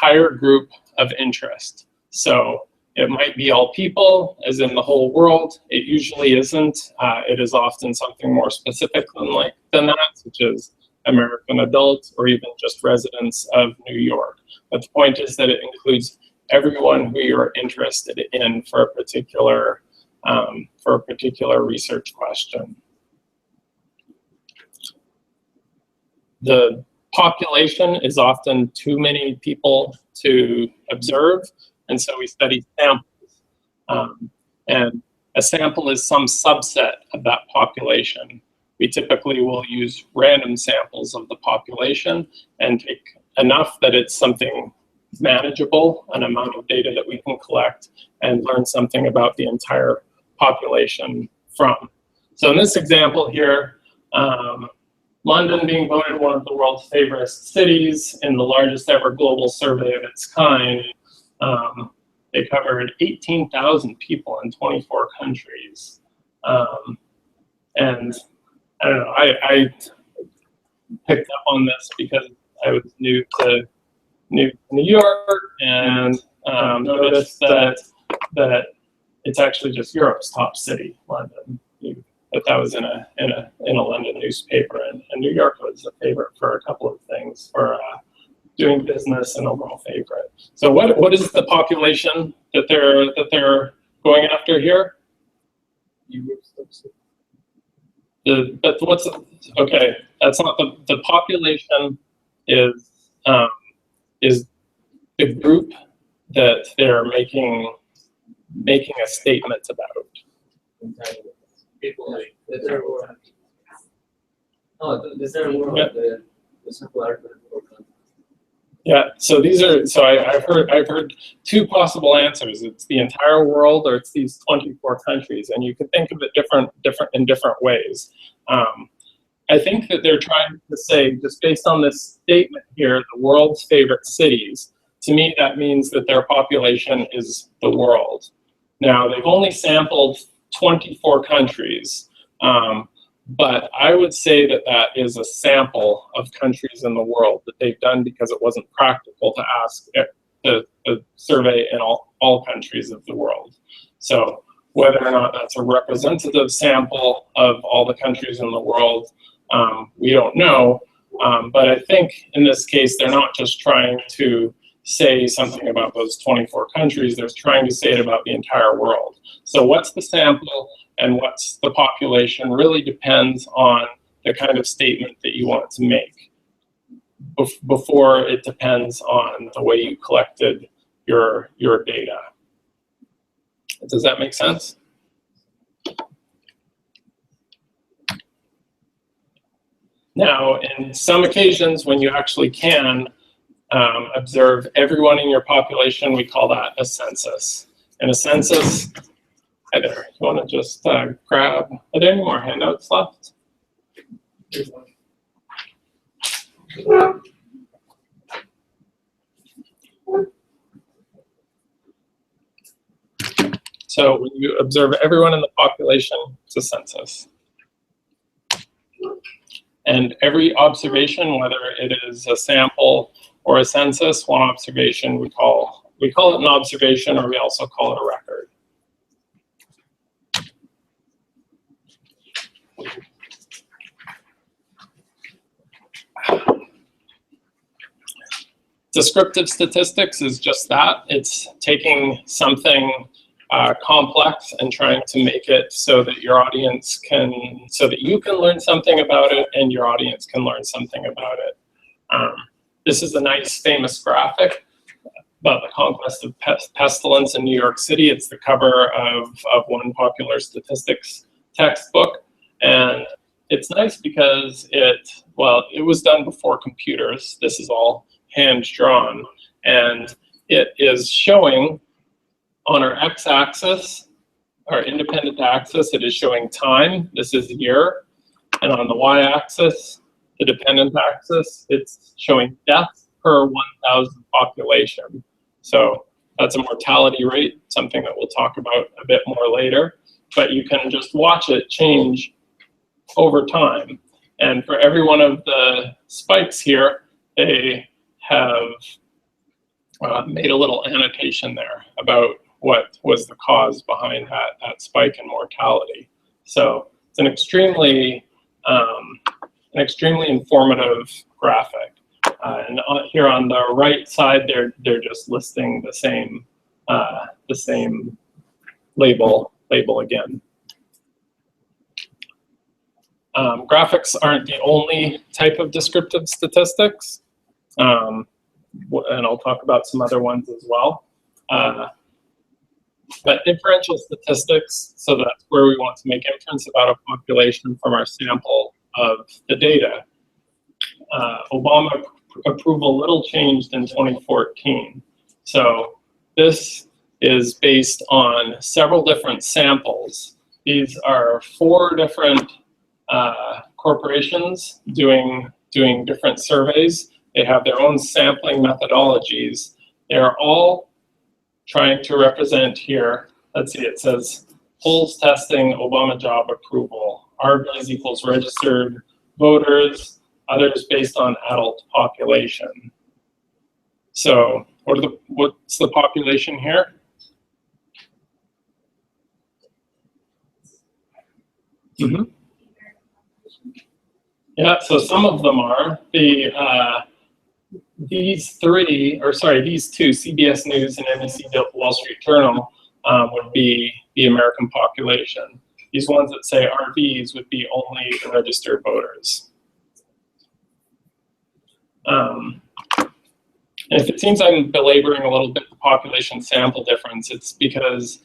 entire group of interest. So it might be all people, as in the whole world. It usually isn't. It is often something more specific than that, such as American adults or even just residents of New York. But the point is that it includes everyone who you're interested in for a particular research question. The population is often too many people to observe, and so we study samples. And a sample is some subset of that population. We typically will use random samples of the population and take enough that it's something manageable, an amount of data that we can collect and learn something about the entire population from. So in this example here, London being voted one of the world's favorite cities in the largest ever global survey of its kind, they covered 18,000 people in 24 countries. And I don't know, I picked up on this because I was new to New York and noticed that it's actually just Europe's top city, London. That was in a London newspaper, and New York was a favorite for a couple of things, for doing business, and overall favorite. So what is the population that they're going after here? But what's okay? That's not the population is the group that they're making a statement about. People like the simple argument. Yeah, so I've heard two possible answers. It's the entire world, or it's these 24 countries, and you can think of it in different ways. I think that they're trying to say, just based on this statement here, the world's favorite cities. To me, that means that their population is the world. Now, they've only sampled 24 countries, but I would say that that is a sample of countries in the world that they've done because it wasn't practical to ask the survey in all countries of the world. So whether or not that's a representative sample of all the countries in the world, we don't know. But I think in this case, they're not just trying to say something about those 24 countries, they're trying to say it about the entire world. So what's the sample and what's the population really depends on the kind of statement that you want to make before it depends on the way you collected your data. Does that make sense? Now, in some occasions when you actually can observe everyone in your population, we call that a census. And a census, hi there, you want to just grab, are there any more handouts left? So when you observe everyone in the population, it's a census. And every observation, whether it is a sample or a census, one observation we call it an observation, or we also call it a record. Descriptive statistics is just that. It's taking something complex and trying to make it so that your audience so that you can learn something about it and your audience can learn something about it. This is a nice famous graphic about the conquest of pestilence in New York City. It's the cover of one popular statistics textbook. And it's nice because it was done before computers. This is all hand-drawn. And it is showing on our x-axis, our independent axis, it is showing time. This is year. And on the y-axis, the dependent axis, it's showing deaths per 1,000 population. So that's a mortality rate, something that we'll talk about a bit more later. But you can just watch it change over time. And for every one of the spikes here, they have made a little annotation there about what was the cause behind that spike in mortality. So it's an extremely informative graphic. And here on the right side, they're just listing the same label again. Graphics aren't the only type of descriptive statistics, and I'll talk about some other ones as well. But inferential statistics, so that's where we want to make inference about a population from our sample of the data. Obama approval little changed in 2014. So this is based on several different samples. These are 4 different corporations doing different surveys. They have their own sampling methodologies. They're all trying to represent here. Let's see, it says polls testing Obama job approval. RVs equals registered voters, others based on adult population. So what's the population here? Mm-hmm. Yeah, so some of them are. These two, CBS News and NBC Wall Street Journal, would be the American population. These ones that say RVs would be only the registered voters. And if it seems I'm belaboring a little bit the population sample difference, it's because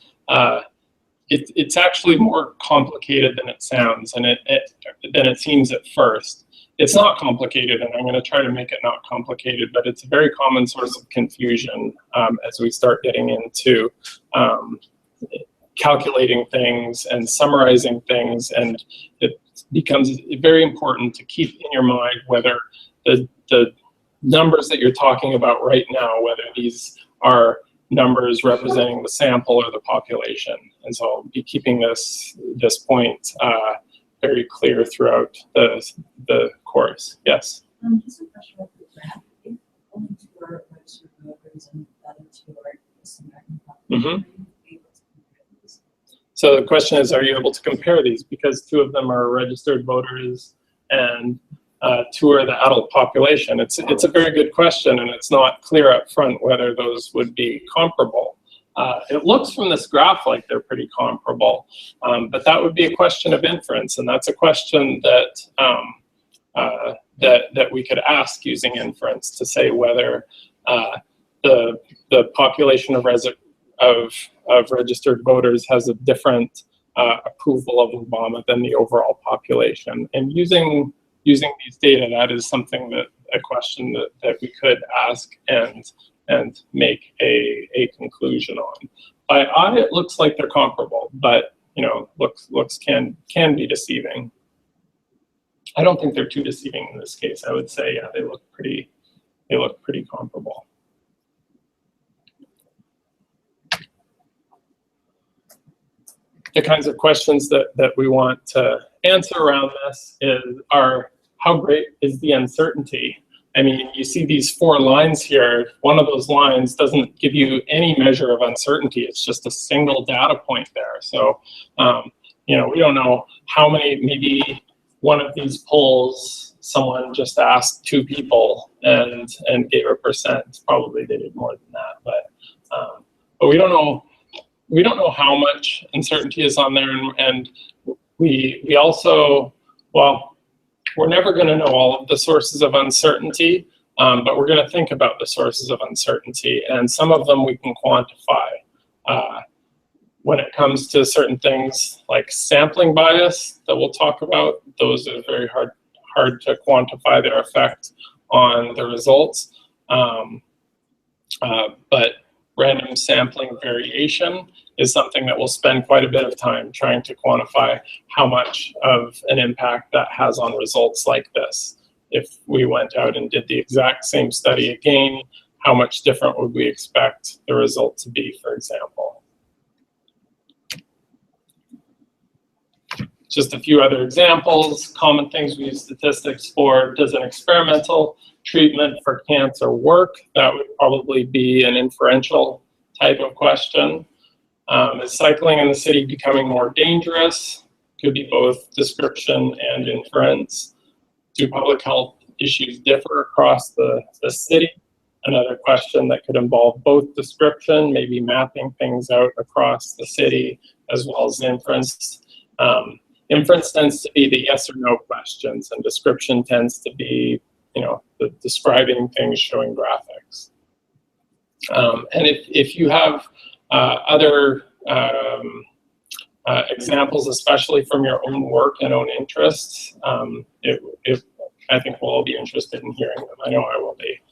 it's actually more complicated than it sounds, and than it seems at first. It's not complicated, and I'm going to try to make it not complicated, but it's a very common source of confusion as we start getting into calculating things and summarizing things, and it becomes very important to keep in your mind whether the numbers that you're talking about right now, whether these are numbers representing the sample or the population. And so I'll be keeping this point very clear throughout the course. Yes? Just a question about the graph. If only 2 are registered voters and the other 2 are just American population, are you able to compare these? So the question is, are you able to compare these? Because 2 of them are registered voters and 2 are the adult population. It's a very good question, and it's not clear up front whether those would be comparable. It looks from this graph like they're pretty comparable, but that would be a question of inference, and that's a question that that we could ask using inference to say whether the population of registered voters has a different approval of Obama than the overall population. And using these data, that is something a question that we could ask and make a conclusion on. By eye, it looks like they're comparable, but looks can be deceiving. I don't think they're too deceiving in this case. I would say, yeah, they look pretty comparable. The kinds of questions that we want to answer around this are how great is the uncertainty? I mean, you see these 4 lines here. One of those lines doesn't give you any measure of uncertainty. It's just a single data point there. So, we don't know how many, maybe one of these polls, someone just asked 2 people and gave a percent. Probably they did more than that, but we don't know. We don't know how much uncertainty is on there, and we also, well, we're never going to know all of the sources of uncertainty, but we're going to think about the sources of uncertainty, and some of them we can quantify. When it comes to certain things like sampling bias that we'll talk about, those are very hard to quantify their effect on the results. But random sampling variation is something that we'll spend quite a bit of time trying to quantify how much of an impact that has on results like this. If we went out and did the exact same study again, how much different would we expect the result to be, for example? Just a few other examples, common things we use statistics for. Does an experimental treatment for cancer work? That would probably be an inferential type of question. Is cycling in the city becoming more dangerous? Could be both description and inference. Do public health issues differ across the city? Another question that could involve both description, maybe mapping things out across the city, as well as inference. Inference tends to be the yes or no questions, and description tends to be, the describing things, showing graphics. And if you have other examples, especially from your own work and own interests, I think we'll all be interested in hearing them. I know I will be.